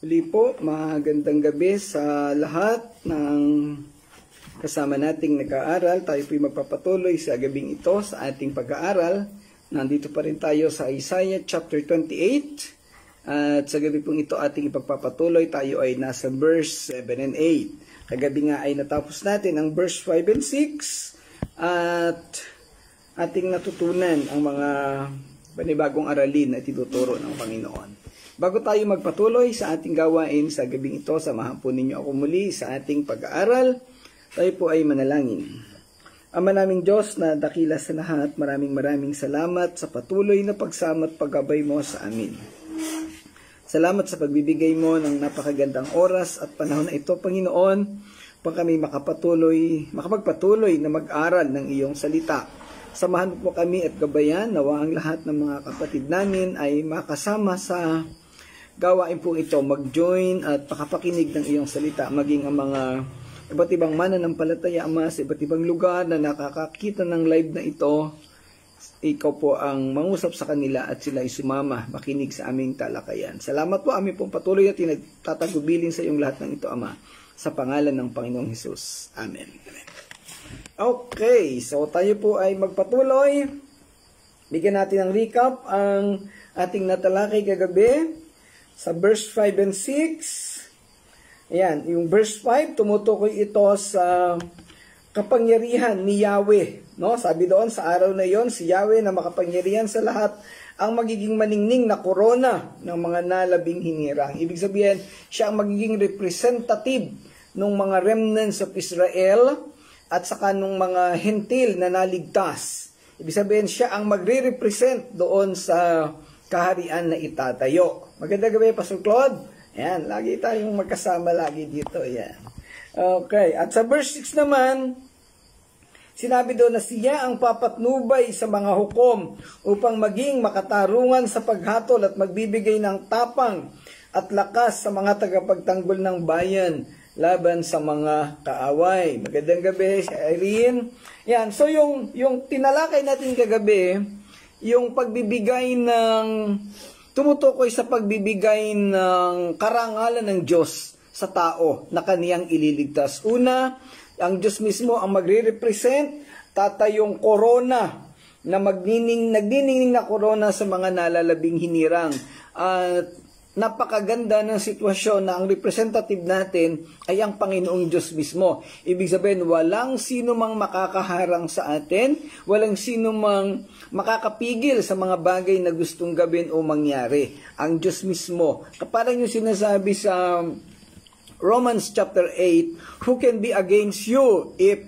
Muli po, magandang gabi sa lahat ng kasama nating nag-aaral. Tayo po'y magpapatuloy sa gabing ito sa ating pag-aaral. Nandito pa rin tayo sa Isaiah chapter 28. At sa gabi pong ito ating ipagpapatuloy, tayo ay nasa verse 7 and 8. Kagabi nga ay natapos natin ang verse 5 and 6. At ating natutunan ang mga panibagong aralin na tinuturo ng Panginoon. Bago tayo magpatuloy sa ating gawain sa gabing ito, samahan po ninyo ako muli sa ating pag-aaral. Tayo po ay manalangin. Ama naming Diyos na dakila sa lahat, maraming salamat sa patuloy na pagsama at paggabay mo sa amin. Salamat sa pagbibigay mo ng napakagandang oras at panahon na ito, Panginoon, upang kami makapagpatuloy na mag-aral ng iyong salita. Samahan po kami at gabayan, nawa ang lahat ng mga kapatid namin ay makasama sa gawain po ito, mag-join at pakapakinig ng iyong salita, maging ang mga iba't ibang mananampalataya, Ama, sa iba't ibang lugar na nakakakita ng live na ito. Ikaw po ang mangusap sa kanila at sila ay sumama, makinig sa aming talakayan. Salamat po, amin pong patuloy na tinagtatagubilin sa iyong lahat ng ito, Ama, sa pangalan ng Panginoong Hesus. Amen. Okay, so tayo po ay magpatuloy. Bigyan natin ng recap ang ating natalakay kagabi. Sa verse 5 and 6, ayan, yung verse 5, tumutukoy ito sa kapangyarihan ni Yahweh. No? Sabi doon, sa araw na yon, si Yahweh na makapangyarihan sa lahat, ang magiging maningning na korona ng mga nalabing hinirang. Ibig sabihin, siya ang magiging representative ng mga remnants of Israel at saka ng mga hentil na naligtas. Ibig sabihin, siya ang magre-represent doon sa kaharian na itatayo. Magandang gabi, Pastor Claude. Ayan, lagi tayong magkasama lagi dito. Ayan. Okay, at sa verse 6 naman, sinabi doon na siya ang papatnubay sa mga hukom upang maging makatarungan sa paghatol at magbibigay ng tapang at lakas sa mga tagapagtanggol ng bayan laban sa mga kaaway. Magandang gabi, si Irene. Ayan, so yung tinalakay natin kagabi, yung pagbibigay tumutukoy sa pagbibigay ng karangalan ng Diyos sa tao na kaniyang ililigtas. Una, ang Diyos mismo ang magre-represent, tatayong korona na nagniningning na korona sa mga nalalabing hinirang. At napakaganda ng sitwasyon na ang representative natin ay ang Panginoong Diyos mismo. Ibig sabihin, walang sino mang makakaharang sa atin, walang sino mang makakapigil sa mga bagay na gustong gawin o mangyari. Ang Diyos mismo. Parang yung sinasabi sa Romans chapter 8, who can be against you if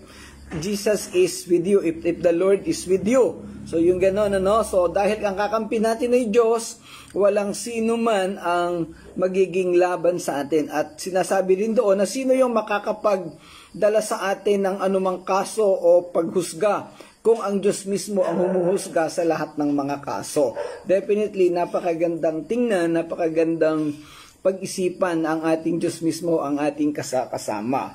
Jesus is with you, if the Lord is with you? So yung gano'n, so dahil ang kakampi natin ay Diyos, walang sino man ang magiging laban sa atin. At sinasabi rin doon na sino yung makakapagdala sa atin ng anumang kaso o paghusga kung ang Diyos mismo ang humuhusga sa lahat ng mga kaso. Definitely, napakagandang tingnan, napakagandang pag-isipan ang ating Diyos mismo ang ating kasama.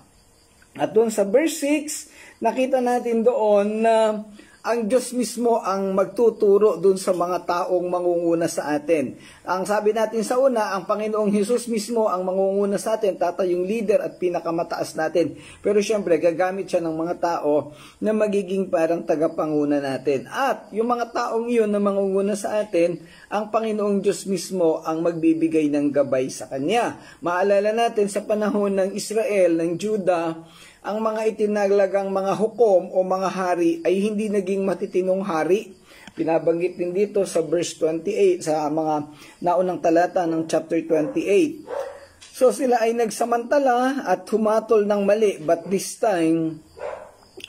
At doon sa verse 6, nakita natin doon na ang Diyos mismo ang magtuturo dun sa mga taong mangunguna sa atin. Ang sabi natin sa una, ang Panginoong Hesus mismo ang mangunguna sa atin, tatayong leader at pinakamataas natin. Pero syempre, gagamit siya ng mga tao na magiging parang tagapanguna natin. At yung mga taong yun na mangunguna sa atin, ang Panginoong Diyos mismo ang magbibigay ng gabay sa Kanya. Maalala natin sa panahon ng Israel, ng Judah, ang mga itinalagang mga hukom o mga hari ay hindi naging matitinong hari. Pinabanggit din dito sa verse 28, sa mga naunang talata ng chapter 28. So sila ay nagsamantala at humatol ng mali, but this time,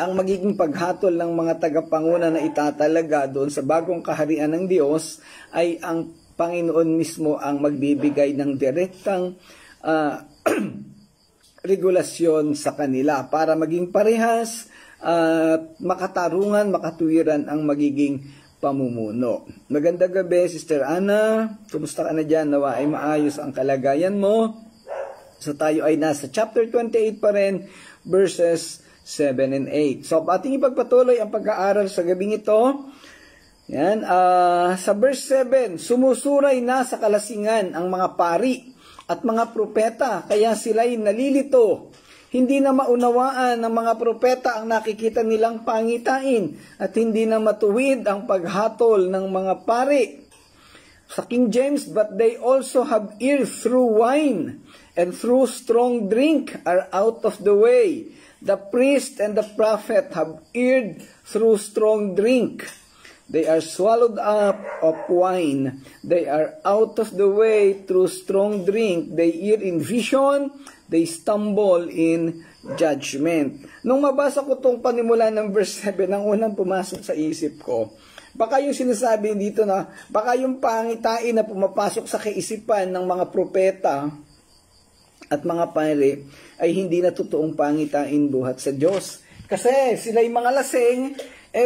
ang magiging paghatol ng mga tagapanguna na itatalaga doon sa bagong kaharian ng Diyos ay ang Panginoon mismo ang magbibigay ng direktang regulasyon sa kanila para maging parehas at makatarungan, makatuwiran ang magiging pamumuno. Magandang gabi, Sister Ana. Kumusta ka na dyan? Nawa ay maayos ang kalagayan mo. So tayo ay nasa chapter 28 pa rin, verses 7 and 8. So ating ipagpatuloy ang pag-aaral sa gabing ito. Yan, sa verse 7, sumusuray na sa kalasingan ang mga pari at mga propeta, kaya sila'y nalilito. Hindi na maunawaan ng mga propeta ang nakikita nilang pangitain at hindi na matuwid ang paghatol ng mga pari. Sa King James, but they also have ears through wine and through strong drink are out of the way. The priest and the prophet have eared through strong drink. They are swallowed up of wine. They are out of the way through strong drink. They eat in vision. They stumble in judgment. Nung mabasa ko itong panimula ng verse 7, ang unang pumasok sa isip ko, baka yung sinasabi dito na, baka yung pangitain na pumapasok sa kaisipan ng mga propeta at mga pari ay hindi na totoong pangitain buhat sa Diyos. Kasi sila yung mga lasing,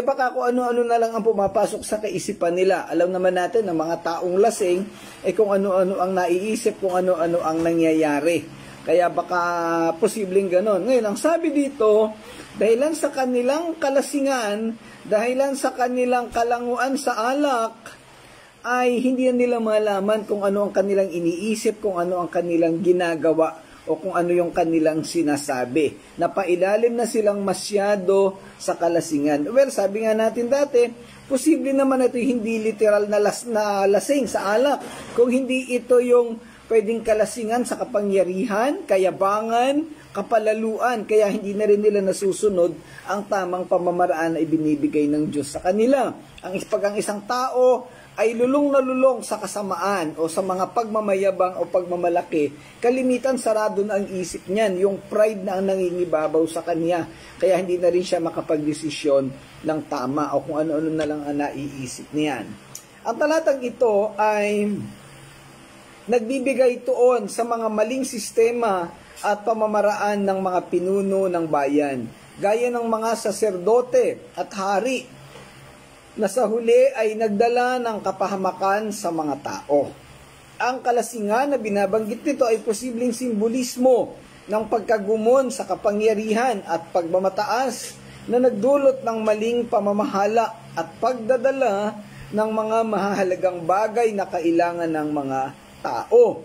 baka kung ano-ano na lang ang pumapasok sa kaisipan nila. Alam naman natin na mga taong lasing, kung ano-ano ang naiisip, kung ano-ano ang nangyayari. Kaya baka posibleng ganon. Ngayon, ang sabi dito, dahilan sa kanilang kalasingan, dahilan sa kanilang kalanguan sa alak, ay hindi nila malaman kung ano ang kanilang iniisip, kung ano ang kanilang ginagawa, o kung ano yung kanilang sinasabi. Napailalim na silang masyado sa kalasingan. Well, sabi nga natin dati, posible naman ito hindi literal na lasing sa alak. Kung hindi ito yung pwedeng kalasingan sa kapangyarihan, kayabangan, kapalaluan, kaya hindi na rin nila nasusunod ang tamang pamamaraan na ibinibigay ng Diyos sa kanila. Pag ang isang tao ay lulong na lulong sa kasamaan o sa mga pagmamayabang o pagmamalaki, kalimitan sarado na ang isip niyan, yung pride na ang nangingibabaw sa kanya, kaya hindi na rin siya makapagdesisyon ng tama o kung ano-ano na lang ang naiisip niyan. Ang talatang ito ay nagbibigay tuon sa mga maling sistema at pamamaraan ng mga pinuno ng bayan, gaya ng mga saserdote at hari, na sa huli ay nagdala ng kapahamakan sa mga tao. Ang kalasingan na binabanggit nito ay posibleng simbolismo ng pagkagumon sa kapangyarihan at pagmamataas na nagdulot ng maling pamamahala at pagdadala ng mga mahahalagang bagay na kailangan ng mga tao.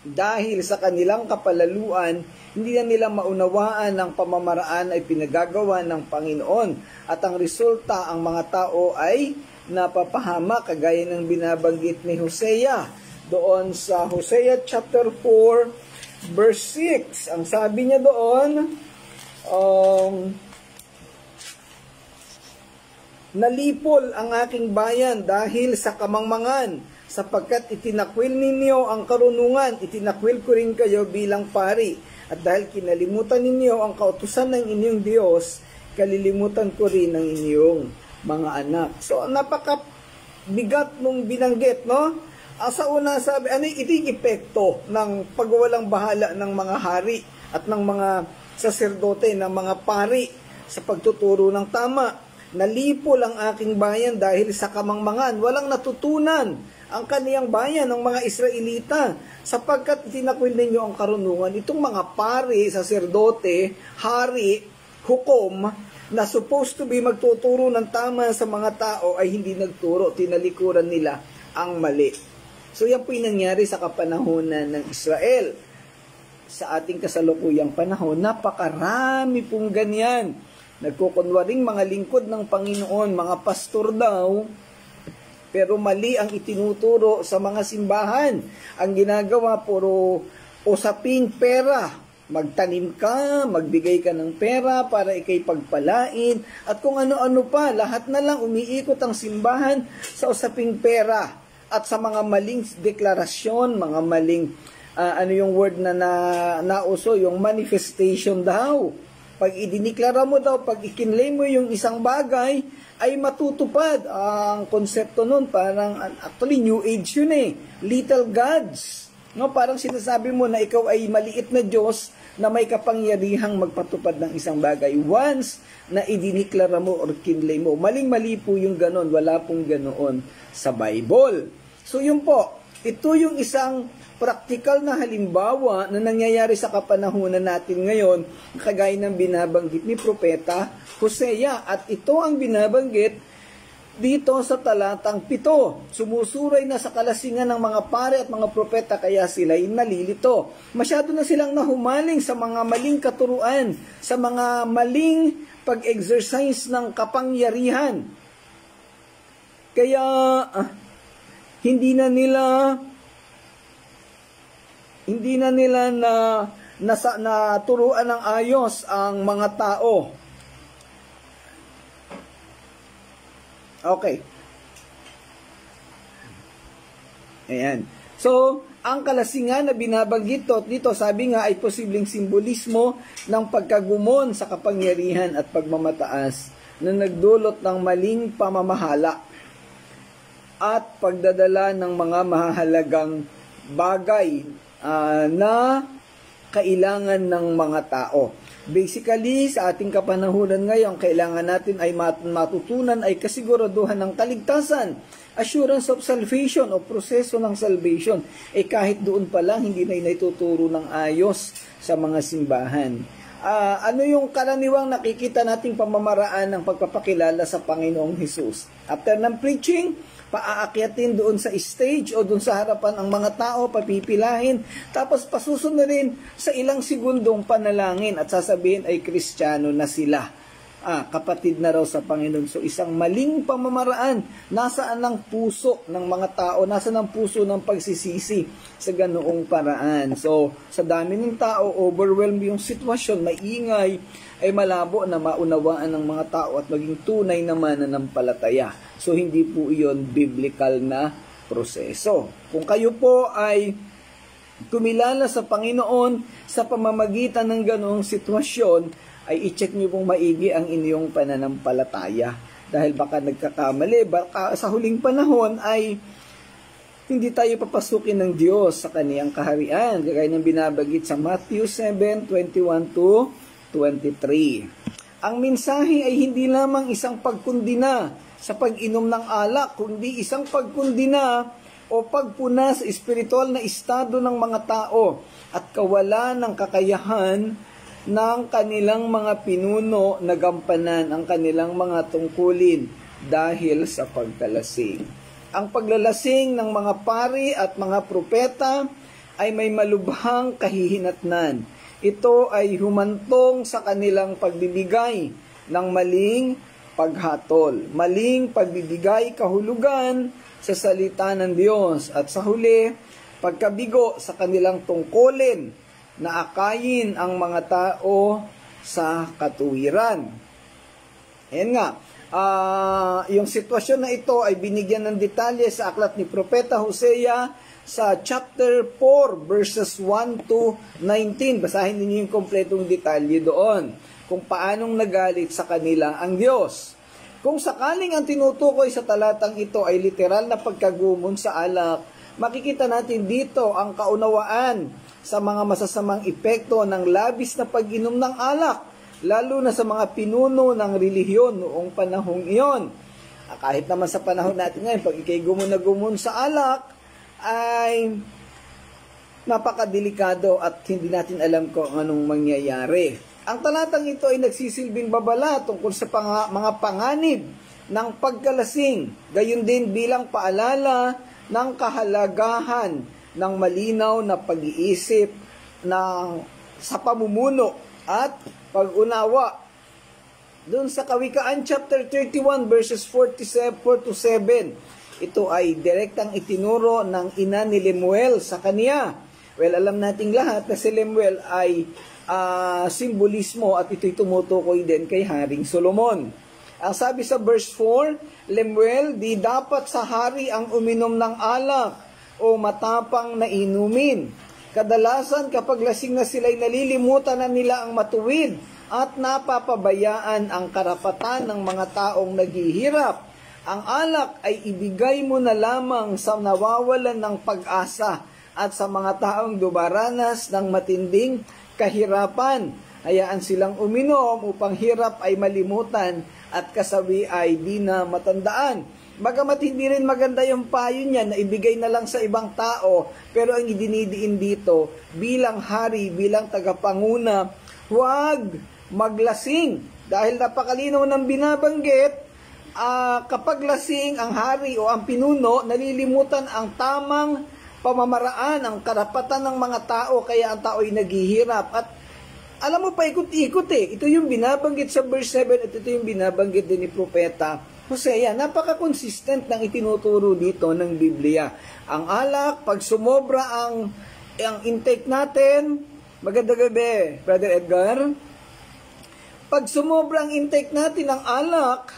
Dahil sa kanilang kapalaluan, hindi na nila maunawaan ang pamamaraan ay pinagagawa ng Panginoon at ang resulta ang mga tao ay napapahama kagaya ng binabanggit ni Hosea doon sa Hosea chapter 4 verse 6. Ang sabi niya doon, nalipol ang aking bayan dahil sa kamangmangan, sapagkat itinakwil ninyo ang karunungan, itinakwil ko rin kayo bilang pari. At dahil kinalimutan ninyo ang kautusan ng inyong Diyos, kalilimutan ko rin ang inyong mga anak. So, napakabigat nung binanggit, no? Sa una sabi, ito yung epekto ng pagwawalang bahala ng mga hari at ng mga saserdote, ng mga pari sa pagtuturo ng tama. Nalipol ang aking bayan dahil sa kamangmangan, walang natutunan ang kaniyang bayan, ng mga Israelita, sapagkat tinakwil ninyo ang karunungan. Itong mga pari, saserdote, hari, hukom, na supposed to be magtuturo ng tama sa mga tao ay hindi nagturo, tinalikuran nila ang mali. So yan po yung nangyari sa kapanahonan ng Israel. Sa ating kasalukuyang panahon, napakarami pong ganyan. Nagkukunwaring mga lingkod ng Panginoon, mga pastor daw, pero mali ang itinuturo sa mga simbahan. Ang ginagawa, puro usaping pera. Magtanim ka, magbigay ka ng pera para ikay pagpalain, at kung ano-ano pa, lahat na lang umiikot ang simbahan sa usaping pera at sa mga maling deklarasyon, mga maling, yung word na nauso, yung manifestation daw. Pag idiniklara mo daw, pag ikinlay mo yung isang bagay, ay matutupad. Ang konsepto nun, parang, actually, New Age yun little gods. No, parang sinasabi mo na ikaw ay maliit na Diyos na may kapangyarihang magpatupad ng isang bagay. Once na idiniklara mo or kinlay mo, maling-mali po yung ganon. Wala pong ganoon sa Bible. So yun po, ito yung isang praktikal na halimbawa na nangyayari sa kapanahunan natin ngayon, kagaya ng binabanggit ni Propeta Hosea. At ito ang binabanggit dito sa talatang 7. Sumusuray na sa kalasingan ng mga pare at mga propeta kaya sila'y nalilito. Masyado na silang nahumaling sa mga maling katuruan, sa mga maling pag-exercise ng kapangyarihan. Kaya hindi na nila na turuan ng ayos ang mga tao. Okay. Ayan. So, ang kalasingan na binabanggit dito, sabi nga ay posibleng simbolismo ng pagkagumon sa kapangyarihan at pagmamataas na nagdulot ng maling pamamahala at pagdadala ng mga mahahalagang bagay na kailangan ng mga tao. Basically, sa ating kapanahunan ngayon, kailangan natin ay matutunan ay kasiguraduhan ng kaligtasan, assurance of salvation o proseso ng salvation. Kahit doon pa lang, hindi na naituturo ng ayos sa mga simbahan. Ano yung karaniwang nakikita nating pamamaraan ng pagpapakilala sa Panginoong Hesus? After ng preaching, paaakyatin doon sa stage o doon sa harapan ang mga tao, papipilahin, tapos pasusunod rin sa ilang segundong panalangin at sasabihin ay Kristiyano na sila. Kapatid na raw sa Panginoon. So isang maling pamamaraan, nasaan ang puso ng mga tao, nasaan ang puso ng pagsisisi sa ganoong paraan. So sa dami ng tao, overwhelmed yung sitwasyon, maingay, ay malabo na maunawaan ng mga tao at maging tunay na mananampalataya. So hindi po iyon biblical na proseso. Kung kayo po ay kumilala sa Panginoon sa pamamagitan ng ganoong sitwasyon, ay i-check nyo pong maigi ang inyong pananampalataya. Dahil baka nagkakamali, baka sa huling panahon ay hindi tayo papasukin ng Diyos sa kaniyang kaharian. Gaya ng binabagit sa Matthew 7:21-23. Ang mensahe ay hindi lamang isang pagkundina sa pag-inom ng alak, kundi isang pagkundina o pagpuna sa espiritual na estado ng mga tao at kawalan ng kakayahan ng kanilang mga pinuno na gampanan ang kanilang mga tungkulin dahil sa pagkalasing. Ang paglalasing ng mga pari at mga propeta ay may malubhang kahihinatnan. Ito ay humantong sa kanilang pagbibigay ng maling paghatol, maling pagbibigay kahulugan sa salita ng Diyos at sa huli, pagkabigo sa kanilang tungkulin na akayin ang mga tao sa katuwiran. Ayan nga, yung sitwasyon na ito ay binigyan ng detalye sa aklat ni Propeta Hosea sa chapter 4 verses 1 to 19. Basahin niyo yung kompletong detalye doon kung paanong nagalit sa kanila ang Diyos. Kung sakaling ang tinutukoy sa talatang ito ay literal na pagkagumon sa alak, makikita natin dito ang kaunawaan sa mga masasamang epekto ng labis na pag-inom ng alak, lalo na sa mga pinuno ng relihiyon noong panahong iyon. Kahit naman sa panahon natin ngayon, pag ikay gumon na gumon sa alak, ay napakadelikado at hindi natin alam kung anong mangyayari. Ang talatang ito ay nagsisilbing babala tungkol sa mga panganib ng pagkalasing, gayon din bilang paalala ng kahalagahan ng malinaw na pag-iisip sa pamumuno at pag-unawa. Doon sa Kawikaan chapter 31 verses 4-7, ito ay direktang itinuro ng ina ni Lemuel sa kaniya. Well, alam nating lahat na si Lemuel ay simbolismo at ito'y tumutukoy din kay Haring Solomon. Ang sabi sa verse 4, Lemuel, di dapat sa hari ang uminom ng alak o matapang na inumin. Kadalasan kapag lasing na sila'y nalilimutan na nila ang matuwid at napapabayaan ang karapatan ng mga taong naghihirap. Ang alak ay ibigay mo na lamang sa nawawalan ng pag-asa at sa mga taong dumaranas ng matinding kahirapan. Hayaan silang uminom upang hirap ay malimutan at kasawi ay di na matandaan. Bagamat hindi rin maganda yung payo niya na ibigay na lang sa ibang tao, pero ang idinidiin dito, bilang hari, bilang tagapanguna, huwag maglasing. Dahil napakalinaw ng binabanggit, kapag lasing ang hari o ang pinuno, nalilimutan ang tamang pamamaraan, ang karapatan ng mga tao, kaya ang tao ay naghihirap. At alam mo, paikot-ikot eh. Ito yung binabanggit sa verse 7 at ito yung binabanggit din ni Propeta Hosea. Napaka-consistent ng itinuturo dito ng Biblia. Ang alak, pag sumobra ang intake natin, magandang gabi, Brother Edgar. Pag sumobra ang intake natin ng alak,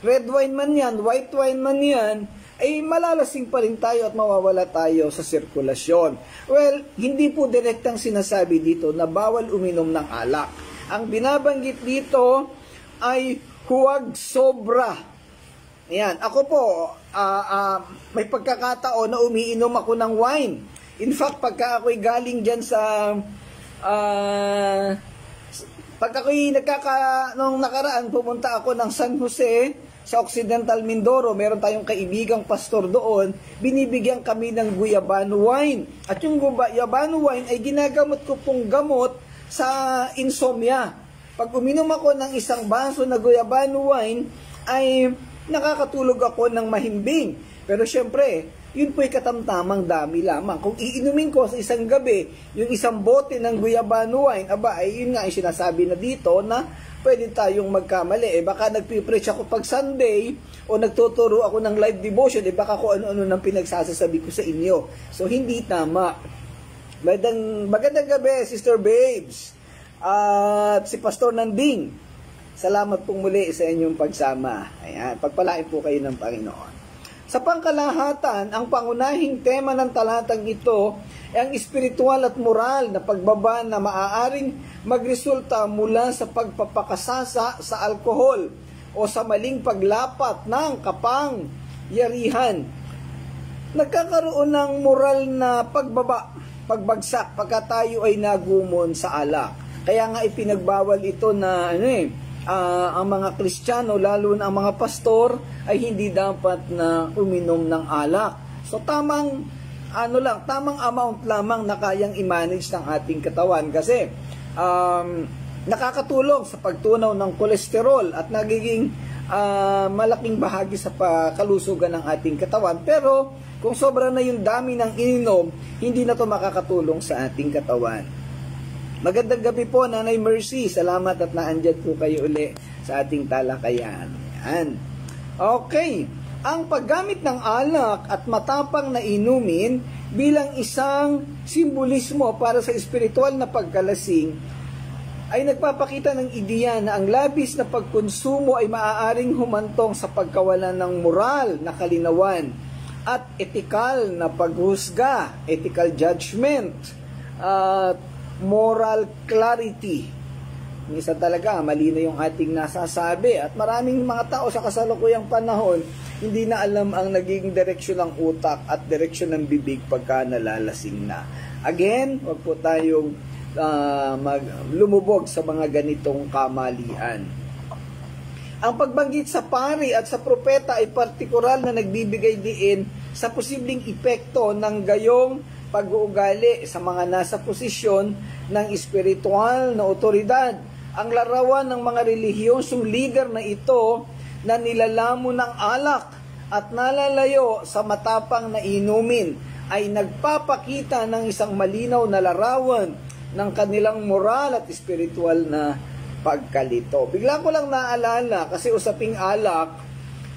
red wine man yan, white wine man yan, ay malalasing pa rin tayo at mawawala tayo sa sirkulasyon. Well, hindi po direktang sinasabi dito na bawal uminom ng alak. Ang binabanggit dito ay huwag sobra. Ayan, ako po, may pagkakataon na umiinom ako ng wine. In fact, pagka ako'y galing dyan sa... pag ako'y nung nakaraan, pumunta ako ng San Jose, sa Occidental Mindoro, meron tayong kaibigang pastor doon, binibigyan kami ng guyabano wine. At yung guyabano wine ay ginagamot ko pong gamot sa insomnia. Pag uminom ako ng isang baso na guyabano wine, ay nakakatulog ako ng mahimbing. Pero syempre, yun po'y katamtamang dami lamang. Kung iinumin ko sa isang gabi, yung isang bote ng guyabano wine, aba, ay yun nga ay sinasabi na dito na pwede tayong magkamali. Baka nagpipreach ako pag Sunday o nagtuturo ako ng live devotion, baka kung ano-ano nang pinagsasasabi ko sa inyo. So, hindi tama. Magandang gabi, Sister Babes. At si Pastor Nanding. Salamat pong muli sa inyong pagsama. Ayan, pagpalain po kayo ng Panginoon. Sa pangkalahatan, ang pangunahing tema ng talatang ito ay ang espiritual at moral na pagbaba na maaaring magresulta mula sa pagpapakasasa sa alkohol o sa maling paglapat ng kapangyarihan. Nagkakaroon ng moral na pagbagsak pagka tayo ay nagumon sa alak. Kaya nga ipinagbawal ito na ang mga Kristiyano, lalo na ang mga pastor, ay hindi dapat na uminom ng alak. So tamang amount lamang na kayang i-manage ng ating katawan kasi nakakatulong sa pagtunaw ng kolesterol at nagiging malaking bahagi sa kalusugan ng ating katawan. Pero kung sobra na yung dami ng ininom, hindi na to makakatulong sa ating katawan. Magandang gabi po, Nanay Mercy. Salamat at naandyan po kayo uli sa ating talakayan. Yan. Okay. Ang paggamit ng alak at matapang na inumin bilang isang simbolismo para sa espiritual na pagkalasing ay nagpapakita ng ideya na ang labis na pagkonsumo ay maaaring humantong sa pagkawalan ng moral na kalinawan at etikal na paghusga, ethical judgment, moral clarity. Minsan talaga, mali na yung ating nasasabi at maraming mga tao sa kasalukuyang panahon hindi na alam ang naging direksyon ng utak at direksyon ng bibig pagka nalalasing na. Again, wag po tayong lumubog sa mga ganitong kamalian. Ang pagbanggit sa pari at sa propeta ay partikular na nagbibigay diin sa posibleng epekto ng gayong pag-uugali sa mga nasa posisyon ng espiritual na otoridad. Ang larawan ng mga relihiyosong leader na ito na nilalamo ng alak at nalalayo sa matapang na inumin ay nagpapakita ng isang malinaw na larawan ng kanilang moral at espiritual na pagkalito. Bigla ko lang naalala kasi usaping alak,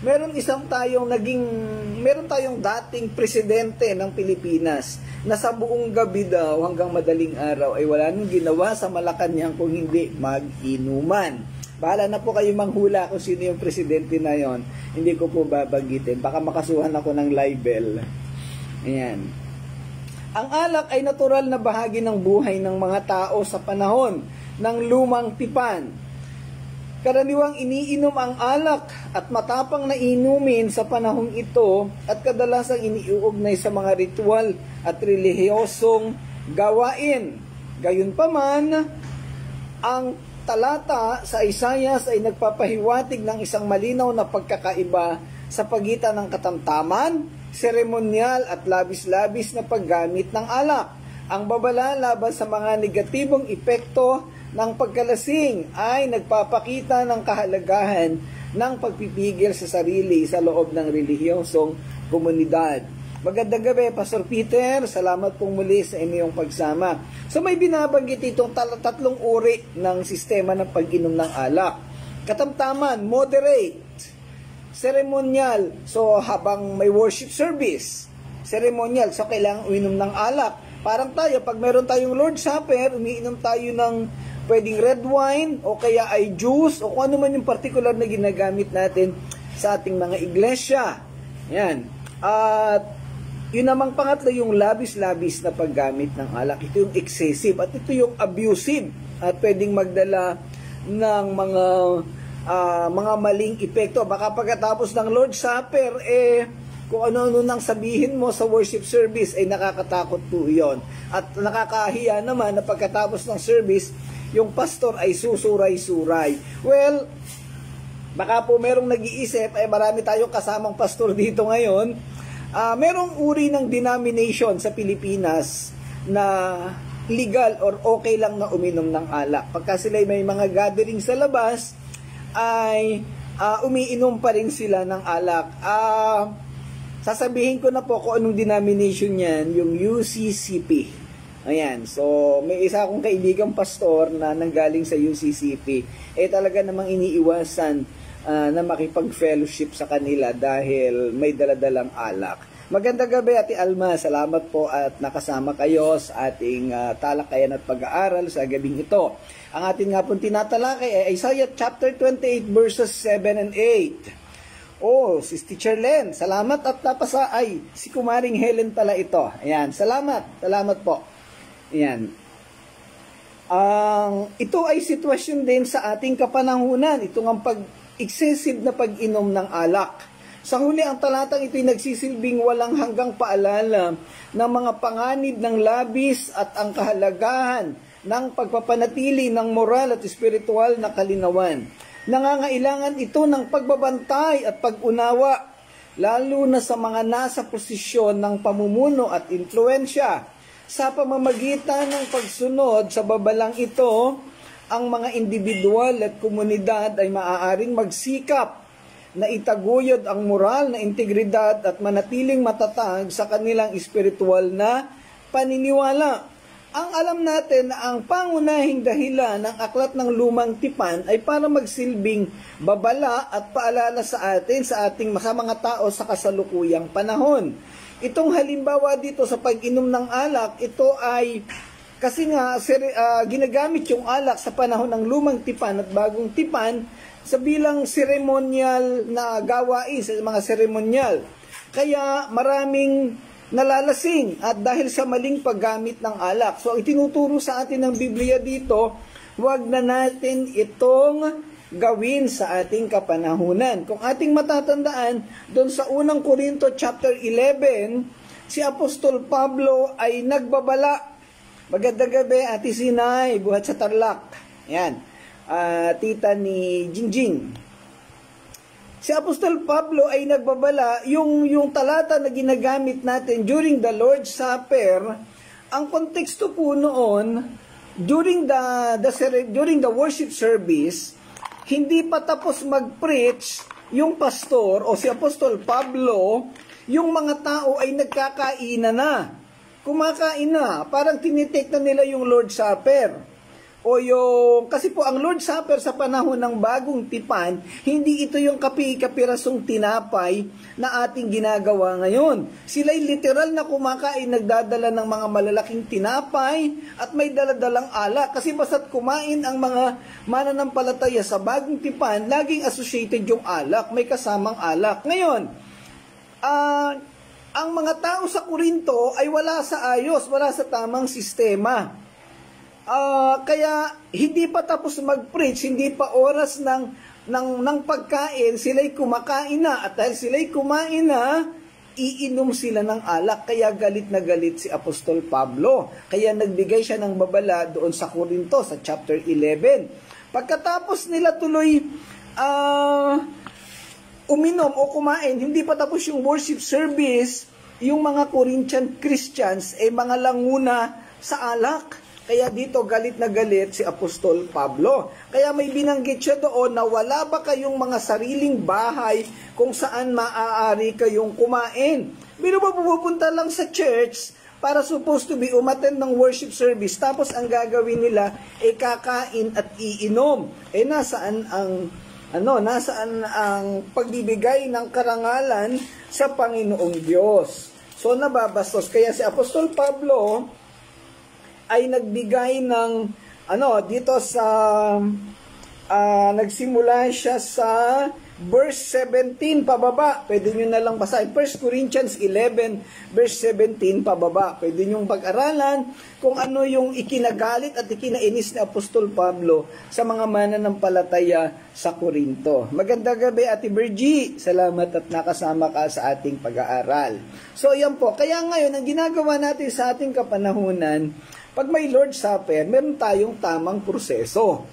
meron tayong dating presidente ng Pilipinas na sa buong gabi daw hanggang madaling araw ay wala nang ginawa sa Malacanang kung hindi mag-inuman. Bahala na po kayo manghula kung sino yung presidente na yon. Hindi ko po babanggitin. Baka makasuhan ako ng libel. Ayan. Ang alak ay natural na bahagi ng buhay ng mga tao sa panahon ng lumang tipan. Karaniwang iniinom ang alak at matapang na inumin sa panahong ito at kadalasang iniuugnay sa mga ritual at relihiyosong gawain. Gayunpaman, ang talata sa Isayas ay nagpapahiwatig ng isang malinaw na pagkakaiba sa pagitan ng katamtaman, seremonyal at labis-labis na paggamit ng alak. Ang babala laban sa mga negatibong epekto ng pagkalasing ay nagpapakita ng kahalagahan ng pagpipigil sa sarili sa loob ng relihiyosong komunidad. Magandang gabi, Pastor Peter. Salamat pong muli sa inyong pagsama. So may binabanggit itong tatlong uri ng sistema ng pag-inom ng alak. Katamtaman, moderate, ceremonial. So habang may worship service, ceremonial, so kailangan uminom ng alak. Parang tayo, pag meron tayong Lord's Supper, umiinom tayo ng pwedeng red wine o kaya ay juice o kung ano man yung particular na ginagamit natin sa ating mga iglesia. Yan. At yun namang pangatlo, yung labis-labis na paggamit ng alak. Ito yung excessive at ito yung abusive at pwedeng magdala ng mga maling epekto. Baka pagkatapos ng Lord's Supper, kung ano-ano nang sabihin mo sa worship service, ay nakakatakot po yun. At nakakahiya naman na pagkatapos ng service, yung pastor ay susuray-suray. Well, baka po merong nag-iisip, marami tayong kasamang pastor dito ngayon. Merong uri ng denomination sa Pilipinas na legal or okay lang na uminom ng alak. Pagka sila may mga gathering sa labas, ay umiinom pa rin sila ng alak. Sasabihin ko na po kung anong denomination yan, yung UCCP. Ayan, so may isa akong kaibigang pastor na nanggaling sa UCCP. Talaga namang iniiwasan na makipag-fellowship sa kanila dahil may daladalang alak. Magandang gabi, Ate Alma. Salamat po at nakasama kayo sa ating talakayan at pag-aaral sa gabing ito. Ang ating nga pong tinatalakay ay Isaiah chapter 28 verses 7 and 8. Si Teacher Len, salamat at napasa ay si Kumaring Helen pala ito. Ayan, salamat po. Ayan. Ito ay sitwasyon din sa ating kapanahunan. Ito ng excessive na pag-inom ng alak. Sa huli, ang talatang ito'y nagsisilbing walang hanggang paalala ng mga panganib ng labis at ang kahalagahan ng pagpapanatili ng moral at espiritual na kalinawan. Nangangailangan ito ng pagbabantay at pag-unawa, lalo na sa mga nasa posisyon ng pamumuno at impluensya. Sa pamamagitan ng pagsunod sa babalang ito, ang mga individual at komunidad ay maaaring magsikap na itaguyod ang moral na integridad at manatiling matatag sa kanilang espiritual na paniniwala. Ang alam natin na ang pangunahing dahilan ng aklat ng Lumang Tipan ay para magsilbing babala at paalala sa atin sa ating mga tao sa kasalukuyang panahon. Itong halimbawa dito sa pag-inom ng alak, ito ay kasi nga, ginagamit yung alak sa panahon ng Lumang Tipan at Bagong Tipan sa bilang seremonyal na gawain, sa mga seremonyal. Kaya maraming nalalasing at dahil sa maling paggamit ng alak. So, itinuturo sa atin ng Biblia dito, huwag na natin itong gawin sa ating kapanahunan. Kung ating matatandaan, doon sa unang Korinto chapter 11, si Apostol Pablo ay nagbabala. Magandang gabi, Ate Sinay, buhat sa Tarlac. Yan, tita ni Jingjing. Si Apostol Pablo ay nagbabala, yung talata na ginagamit natin during the Lord's Supper, ang konteksto po noon, during the worship service, hindi pa tapos mag-preach yung pastor o si Apostol Pablo, yung mga tao ay nagkakainan na. Kumakain na, parang tinitake na nila yung Lord's Supper. Kasi po ang Lord's Supper sa panahon ng Bagong Tipan, hindi ito yung kapi-kapirasong tinapay na ating ginagawa ngayon. Sila'y literal na kumakain, nagdadala ng mga malalaking tinapay at may daladalang alak. Kasi basta't kumain ang mga mananampalataya sa Bagong Tipan, laging associated yung alak, may kasamang alak. Ngayon, ang mga tao sa Korinto ay wala sa ayos, wala sa tamang sistema. Kaya hindi pa tapos mag-preach, hindi pa oras ng pagkain, sila'y kumakain na. At dahil sila'y kumain na, iinom sila ng alak. Kaya galit na galit si Apostol Pablo. Kaya nagbigay siya ng babala doon sa Korinto, sa chapter 11. Pagkatapos nila tuloy uminom o kumain, hindi pa tapos yung worship service, yung mga Corinthian Christians ay mga languna sa alak. Kaya dito galit na galit si Apostol Pablo. Kaya may binanggit siya doon na wala ba kayong mga sariling bahay kung saan maaari kayong kumain? Pero ba pupunta lang sa church para supposed to be umattend ng worship service, tapos ang gagawin nila ay kakain at iinom. Nasaan ang pagbibigay ng karangalan sa Panginoong Diyos? So nababastos. Kaya si Apostol Pablo ay nagbigay ng dito sa nagsimula siya sa verse 17 pababa. Pwede nyo na lang basahin. 1 Corinthians 11 verse 17 pababa. Pwede nyo pag-aralan kung ano yung ikinagalit at ikinainis ni Apostol Pablo sa mga mananampalataya sa Corinto. Magandang gabi, Ate Virgie. Salamat at nakasama ka sa ating pag-aaral. So yan po. Kaya ngayon, ang ginagawa natin sa ating kapanahunan, pag may Lord's Supper, meron tayong tamang proseso.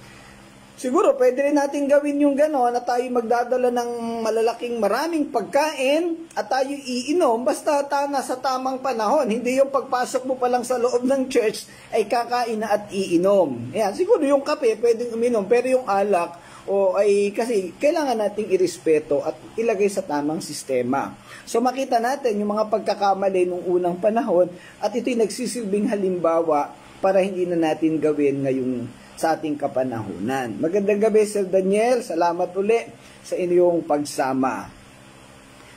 Siguro, pwede rin natin gawin yung gano'n na tayo magdadala ng malalaking maraming pagkain at tayo iinom basta nasa tamang panahon. Hindi yung pagpasok mo pa lang sa loob ng church ay kakain na at iinom. Yan, siguro yung kape pwedeng uminom, pero yung alak kasi kailangan nating irespeto at ilagay sa tamang sistema. So makita natin yung mga pagkakamali nung unang panahon at ito'y nagsisilbing halimbawa para hindi na natin gawin ngayong sa ating kapanahunan. Magandang gabi, Sir Daniel. Salamat uli sa inyong pagsama.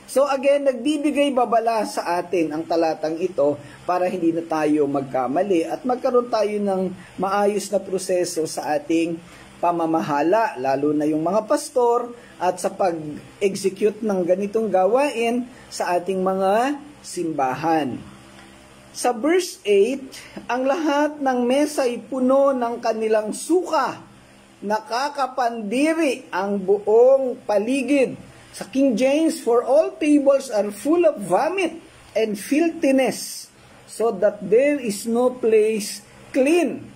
So again, nagbibigay babala sa atin ang talatang ito para hindi na tayo magkamali at magkaroon tayo ng maayos na proseso sa ating pamamahala, lalo na yung mga pastor at sa pag-execute ng ganitong gawain sa ating mga simbahan. Sa verse 8, ang lahat ng mesa ay puno ng kanilang suka, nakakapandiri ang buong paligid. Sa King James, for all tables are full of vomit and filthiness, so that there is no place clean.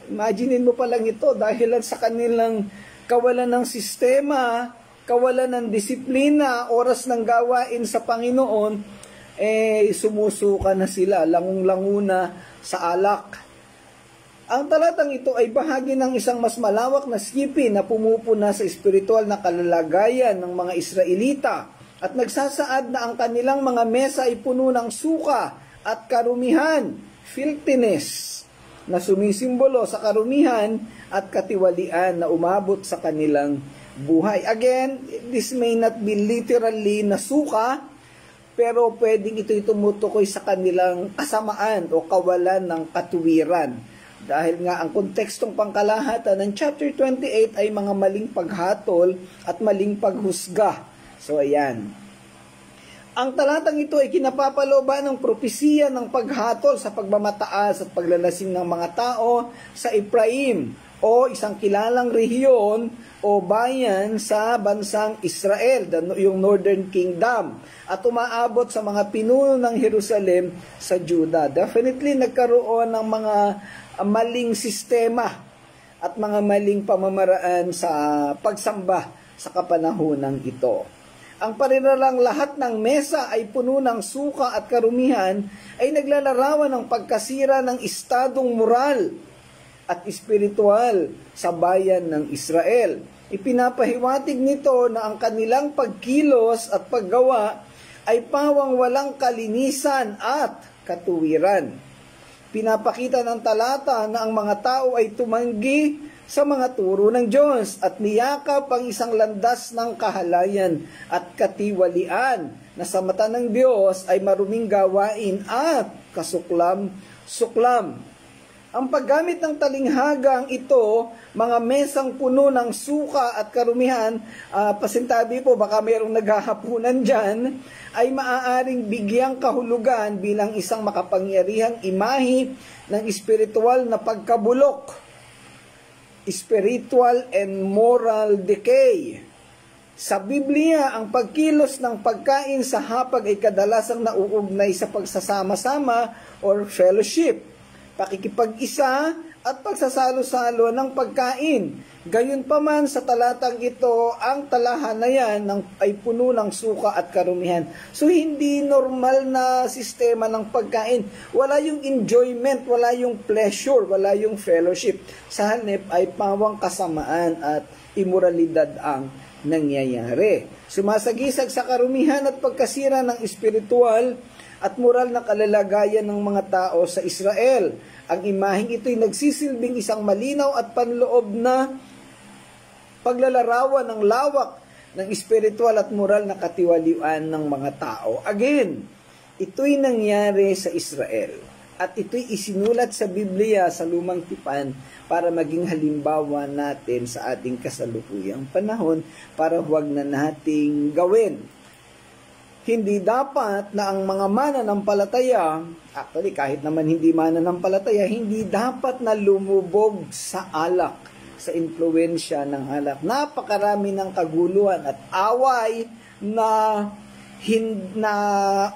Imaginin mo pa lang ito, dahil sa kanilang kawalan ng sistema, kawalan ng disiplina, oras ng gawain sa Panginoon, sumusuka na sila, langung-lango na sa alak. Ang talatang ito ay bahagi ng isang mas malawak na sipi na pumupuna sa espiritual na kalalagayan ng mga Israelita at nagsasaad na ang kanilang mga mesa ay puno ng suka at karumihan, filthiness, na sumisimbolo sa karumihan at katiwalian na umabot sa kanilang buhay. Again, this may not be literally na suka, pero pwedeng ito'y tumutukoy sa kanilang kasamaan o kawalan ng katuwiran. Dahil nga ang kontekstong pangkalahatan ng chapter 28 ay mga maling paghatol at maling paghusga. So ayan. Ang talatang ito ay kinapapaloba ng propesiya ng paghatol sa pagmamataas at paglalasing ng mga tao sa Ephraim o isang kilalang rehiyon o bayan sa bansang Israel, yung Northern Kingdom, at umaabot sa mga pinuno ng Jerusalem sa Juda. Definitely nagkaroon ng mga maling sistema at mga maling pamamaraan sa pagsamba sa kapanahonang ito. Ang pariralang lahat ng mesa ay puno ng suka at karumihan ay naglalarawan ng pagkasira ng estadong moral at espiritual sa bayan ng Israel. Ipinapahiwatig nito na ang kanilang pagkilos at paggawa ay pawang walang kalinisan at katuwiran. Pinapakita ng talata na ang mga tao ay tumanggi sa mga turo ng Diyos at niyakap ang isang landas ng kahalayan at katiwalian na sa mata ng Diyos ay maruming gawain at kasuklam-suklam. Ang paggamit ng talinghagang ito, mga mesang puno ng suka at karumihan, pasintabi po, baka mayroong naghahapunan dyan, ay maaaring bigyang kahulugan bilang isang makapangyarihang imahe ng espiritual na pagkabulok, spiritual and moral decay. Sa Biblia, ang pagkilos ng pagkain sa hapag ay kadalasang nauugnay sa pagsasama-sama or fellowship, pakikipag-isa at pagsasalo-salo ng pagkain. Gayunpaman sa talatang ito, ang talahanayan ay puno ng suka at karumihan. So hindi normal na sistema ng pagkain. Wala yung enjoyment, wala yung pleasure, wala yung fellowship. Sa halip ay pawang kasamaan at imoralidad ang nangyayari. Sumasagisag sa karumihan at pagkasira ng espiritual at moral na kalalagayan ng mga tao sa Israel. Ang imaheng ito'y nagsisilbing isang malinaw at panloob na paglalarawan ng lawak ng espiritual at moral na katiwalian ng mga tao. Again, ito'y nangyari sa Israel. At ito'y isinulat sa Biblia sa Lumang Tipan para maging halimbawa natin sa ating kasalukuyang panahon para huwag na nating gawin. Hindi dapat na ang mga mananampalataya, actually kahit naman hindi mananampalataya, hindi dapat na lumubog sa alak, sa impluwensya ng alak. Napakarami ng kaguluhan at away na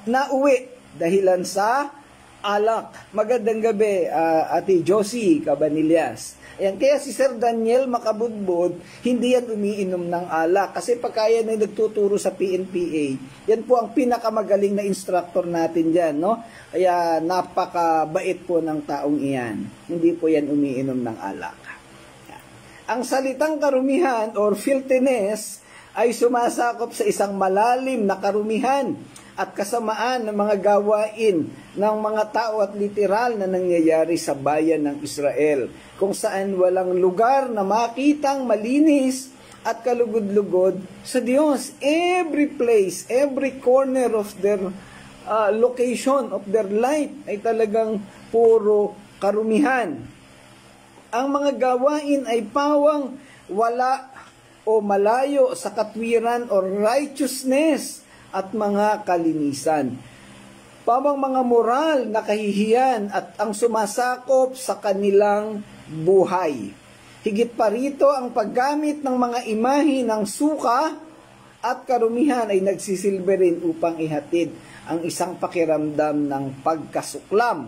nauwi dahilan sa alak. Magandang gabi, Ate Josie Cabanillas. Ayan, kaya si Sir Daniel Makabudbud, hindi yan umiinom ng alak. Kasi pagka yan ay nagtuturo sa PNPA, yan po ang pinakamagaling na instructor natin dyan, no? Kaya napakabait po ng taong iyan. Hindi po yan umiinom ng alak. Yan. Ang salitang karumihan or filthiness ay sumasakop sa isang malalim na karumihan at kasamaan ng mga gawain ng mga tao at literal na nangyayari sa bayan ng Israel, kung saan walang lugar na makitang malinis at kalugod-lugod sa Diyos. Every place, every corner of their location, of their life, ay talagang puro karumihan. Ang mga gawain ay pawang wala o malayo sa katwiran or righteousness at mga kalinisan. Pawang mga moral na kahihiyan at ang sumasakop sa kanilang buhay. Higit pa rito, ang paggamit ng mga imahe ng suka at karumihan ay nagsisilbi rin upang ihatid ang isang pakiramdam ng pagkasuklam.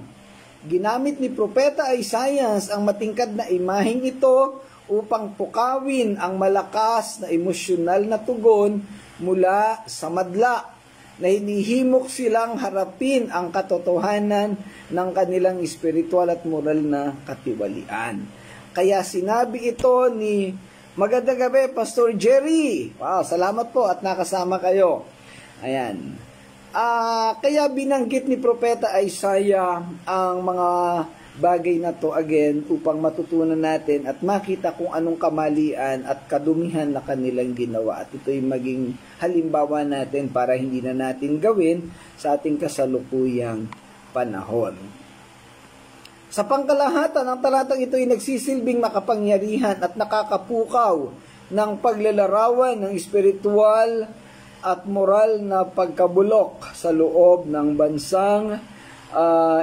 Ginamit ni Propeta Isaias ang matingkad na imaheng ito upang pukawin ang malakas na emosyonal na tugon mula sa madla na hinihimok silang harapin ang katotohanan ng kanilang espiritual at moral na katiwalian. Kaya sinabi ito ni Magandang gabi, Pastor Jerry. Wow, salamat po at nakasama kayo. Ayan. Kaya binanggit ni Propeta Isaiah ang mga bagay na to again upang matutunan natin at makita kung anong kamalian at kadumihan na kanilang ginawa. At ito'y maging halimbawa natin para hindi na natin gawin sa ating kasalukuyang panahon. Sa pangkalahatan, ang talatang ito'y nagsisilbing makapangyarihan at nakakapukaw ng paglalarawan ng espiritual at moral na pagkabulok sa loob ng bansang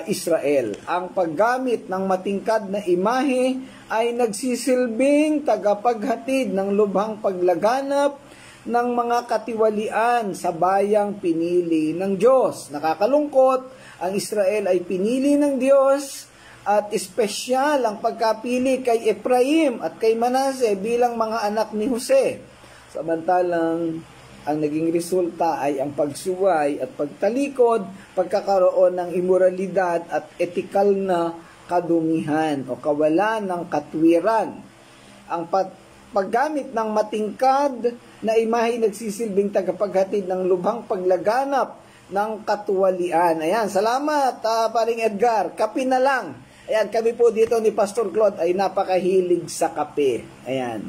Israel. Ang paggamit ng matingkad na imahe ay nagsisilbing tagapaghatid ng lubhang paglaganap ng mga katiwalian sa bayang pinili ng Diyos. Nakakalungkot, ang Israel ay pinili ng Diyos at espesyal ang pagkapili kay Ephraim at kay Manase bilang mga anak ni Jose. Samantalang ang naging resulta ay ang pagsuway at pagtalikod, pagkakaroon ng imoralidad at etikal na kadumihan o kawalan ng katwiran. Ang paggamit ng matingkad na imahe nagsisilbing tagapaghatid ng lubhang paglaganap ng katuwalian. Ayan, salamat paring Edgar. Kape na lang. Ayan, kami po dito ni Pastor Claude ay napakahilig sa kape. Ayan.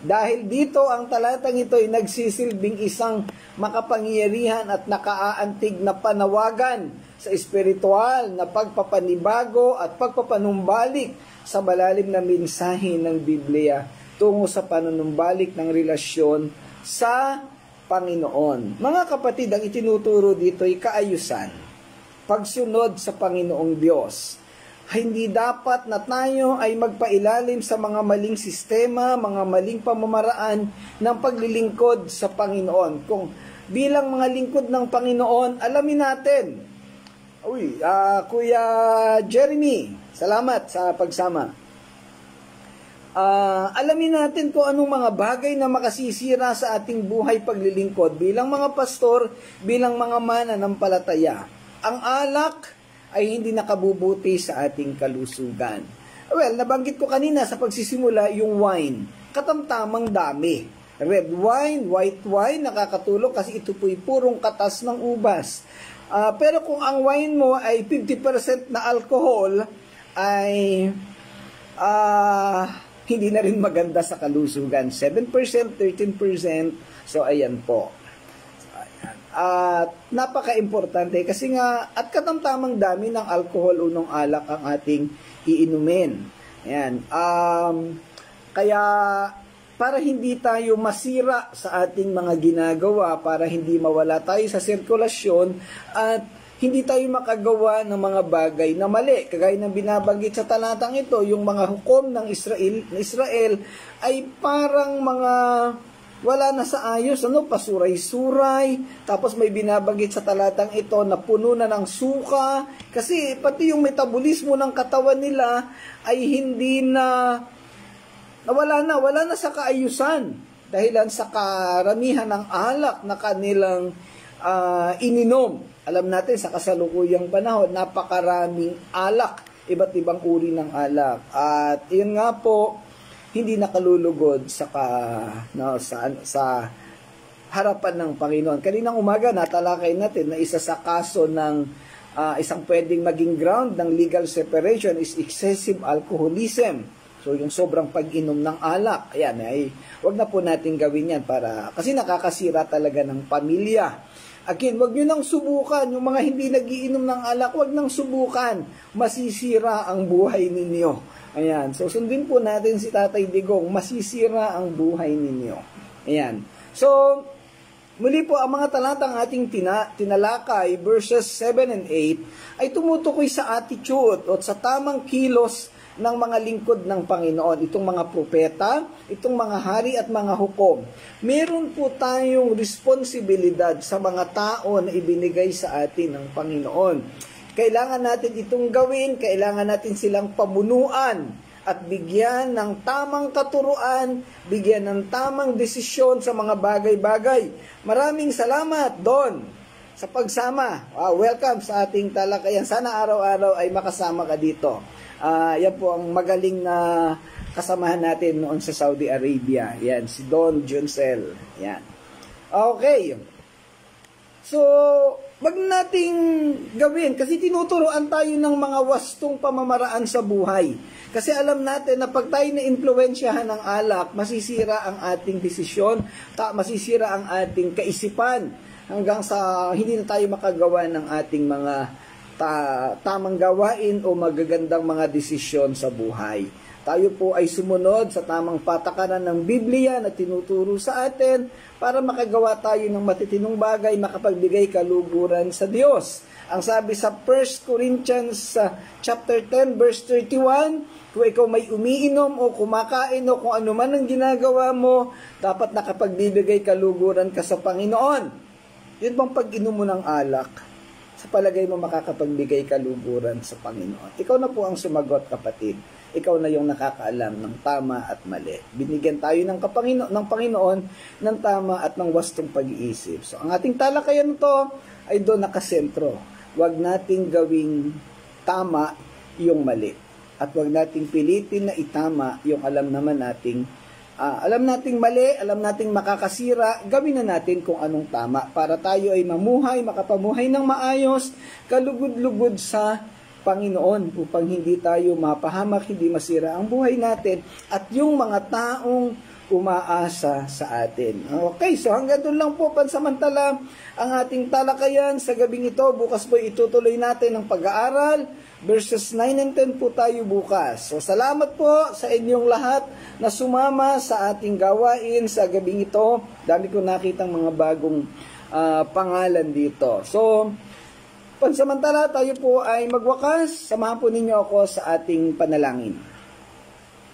Dahil dito ang talatang ito ay nagsisilbing isang makapangyarihan at nakaaantig na panawagan sa espiritual na pagpapanibago at pagpapanumbalik sa malalim na mensahe ng Biblia tungo sa panunumbalik ng relasyon sa Panginoon. Mga kapatid, ang itinuturo dito ay kaayusan, pagsunod sa Panginoong Diyos. Hindi dapat na tayo ay magpailalim sa mga maling sistema, mga maling pamamaraan ng paglilingkod sa Panginoon. Kung bilang mga lingkod ng Panginoon, alamin natin. Kuya Jeremy, salamat sa pagsama. alamin natin kung anong mga bagay na makasisira sa ating buhay paglilingkod bilang mga pastor, bilang mga mananampalataya. Ang alak ay hindi nakabubuti sa ating kalusugan. Well, nabanggit ko kanina sa pagsisimula yung wine. Katamtamang dami. Red wine, white wine, nakakatulong kasi ito po'y purong katas ng ubas. Pero kung ang wine mo ay 50% na alcohol, ay hindi na rin maganda sa kalusugan. 7%, 13%, so ayan po. At napaka-importante kasi nga at katamtamang dami ng alcohol o ng alak ang ating iinumin. Ayan. Kaya para hindi tayo masira sa ating mga ginagawa, para hindi mawala tayo sa sirkulasyon at hindi tayo makagawa ng mga bagay na mali. Kagaya ng binabanggit sa talatang ito, yung mga hukom ng Israel ay parang mga wala na sa ayos, pasuray-suray. Tapos may binabanggit sa talatang ito na puno na ng suka. Kasi pati yung metabolismo ng katawan nila ay hindi na wala na sa kaayusan. Dahilan sa karamihan ng alak na kanilang ininom. Alam natin sa kasalukuyang panahon, napakaraming alak, iba't ibang uri ng alak. At yun nga po, hindi nakalulugod sa harapan ng Panginoon. Kaninang umaga, natalakay natin na isa sa kaso ng isang pwedeng maging ground ng legal separation is excessive alcoholism. So, yung sobrang pag-inom ng alak. Ayan, wag na po natin gawin yan kasi nakakasira talaga ng pamilya. Again, wag nyo nang subukan. Yung mga hindi nagiinom ng alak, wag nang subukan. Masisira ang buhay ninyo. Ayan. So, sundin po natin si Tatay Digong. Masisira ang buhay ninyo. Ayan. So, muli po, ang mga talatang ating tinalakay, verses 7 and 8, ay tumutukoy sa attitude o sa tamang kilos ng mga lingkod ng Panginoon, itong mga propeta, itong mga hari at mga hukom. Meron po tayong responsibilidad sa mga tao na ibinigay sa atin ng Panginoon. Kailangan natin itong gawin, kailangan natin silang pamunuan at bigyan ng tamang katuruan, bigyan ng tamang desisyon sa mga bagay-bagay. Maraming salamat, Don, sa pagsama. Welcome sa ating talakayan. Sana araw-araw ay makasama ka dito. Yan po ang magaling na kasamahan natin noon sa Saudi Arabia. Yan, si Don Juncel. Yan. Okay. So, wag nating gawin kasi tinuturuan tayo ng mga wastong pamamaraan sa buhay. Kasi alam natin na pag tayo na-impluwensyahan ng alak, masisira ang ating desisyon, masisira ang ating kaisipan hanggang sa hindi na tayo makagawa ng ating mga tamang gawain o magagandang mga desisyon sa buhay. Tayo po ay sumunod sa tamang patakaran ng Biblia na tinuturo sa atin para makagawa tayo ng matitinong bagay, makapagbigay kaluguran sa Diyos. Ang sabi sa 1 Corinthians chapter 10 verse 31, kung ikaw may umiinom o kumakain o kung ano man ang ginagawa mo, dapat nakapagbibigay kaluguran ka sa Panginoon. Yun bang pag-inom mo ng alak? Sa palagay mo makakapagbigay kaluguran sa Panginoon. Ikaw na po ang sumagot, kapatid. Ikaw na yung nakakaalam ng tama at mali. Binigyan tayo ng Panginoon ng tama at ng wastong pag-iisip. So, ang ating talakayan ito ay doon nakasentro. Huwag nating gawing tama yung mali. At huwag nating pilitin na itama yung alam nating mali, alam nating makakasira, gawin na natin kung anong tama para tayo ay makapamuhay ng maayos, kalugod-lugod sa Panginoon upang hindi tayo mapahamak, hindi masira ang buhay natin at yung mga taong umaasa sa atin. Okay, so hanggang doon lang po pansamantala ang ating talakayan sa gabing ito. Bukas po itutuloy natin ang pag-aaral. Verses 9 and 10 po tayo bukas. So salamat po sa inyong lahat na sumama sa ating gawain sa gabing ito. Dami ko nakitang mga bagong pangalan dito. So pansamantala tayo po ay magwakas. Samahan po ninyo ako sa ating panalangin.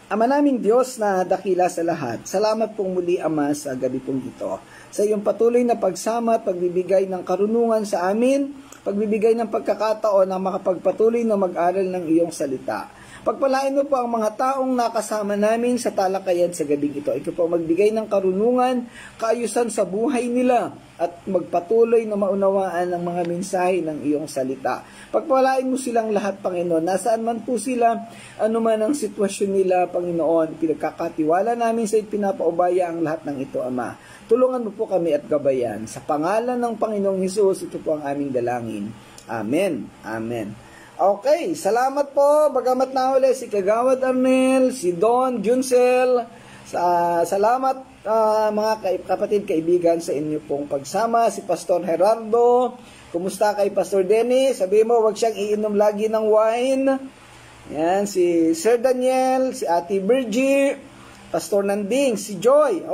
Ama naming Diyos na dakila sa lahat, salamat pong muli, Ama, sa gabi pong ito. Sa iyong patuloy na pagsama at pagbibigay ng karunungan sa amin, pagbibigay ng pagkakataon na makapagpatuloy na mag-aral ng iyong salita. Pagpalain mo po ang mga taong nakasama namin sa talakayan sa gabing ito. Ikaw po magbigay ng karunungan, kaayusan sa buhay nila at magpatuloy na maunawaan ang mga mensahe ng iyong salita. Pagpalain mo silang lahat, Panginoon. Nasaan man po sila, anuman ang sitwasyon nila, Panginoon, pinagkakatiwala namin sa pinapaubaya ang lahat ng ito, Ama. Tulungan mo po kami at gabayan. Sa pangalan ng Panginoong Hesus, ito po ang aming dalangin. Amen. Amen. Okay, salamat po. Bagamat na uli si Kagawad Arnel, si Don Juncel. Salamat mga kapatid, kaibigan sa inyo pong pagsama. Si Pastor Gerardo. Kumusta kay Pastor Dennis? Sabi mo, wag siyang iinom lagi ng wine. Yan, si Sir Daniel, si Ate Virgie, Pastor Nanding, si Joy.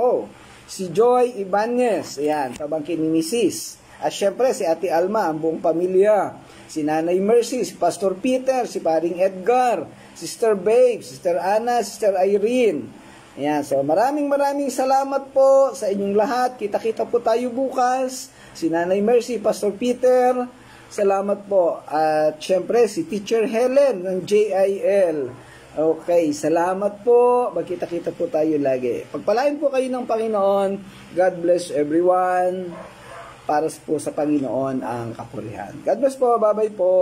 Si Joy Ibanez. Ayan, pabangkin ni Mrs. At syempre, si Ate Alma, ang buong pamilya. Si Nanay Mercy, si Pastor Peter, si Paring Edgar, Sister Babe, Sister Anna, Sister Irene. Ayan, so maraming salamat po sa inyong lahat. Kita-kita po tayo bukas. Si Nanay Mercy, Pastor Peter, salamat po. At syempre, si Teacher Helen ng JIL. Okay, salamat po. Magkita-kita po tayo lagi. Pagpalain po kayo ng Panginoon. God bless everyone. Para po sa Panginoon ang kapurihan. God bless po. Bye-bye po.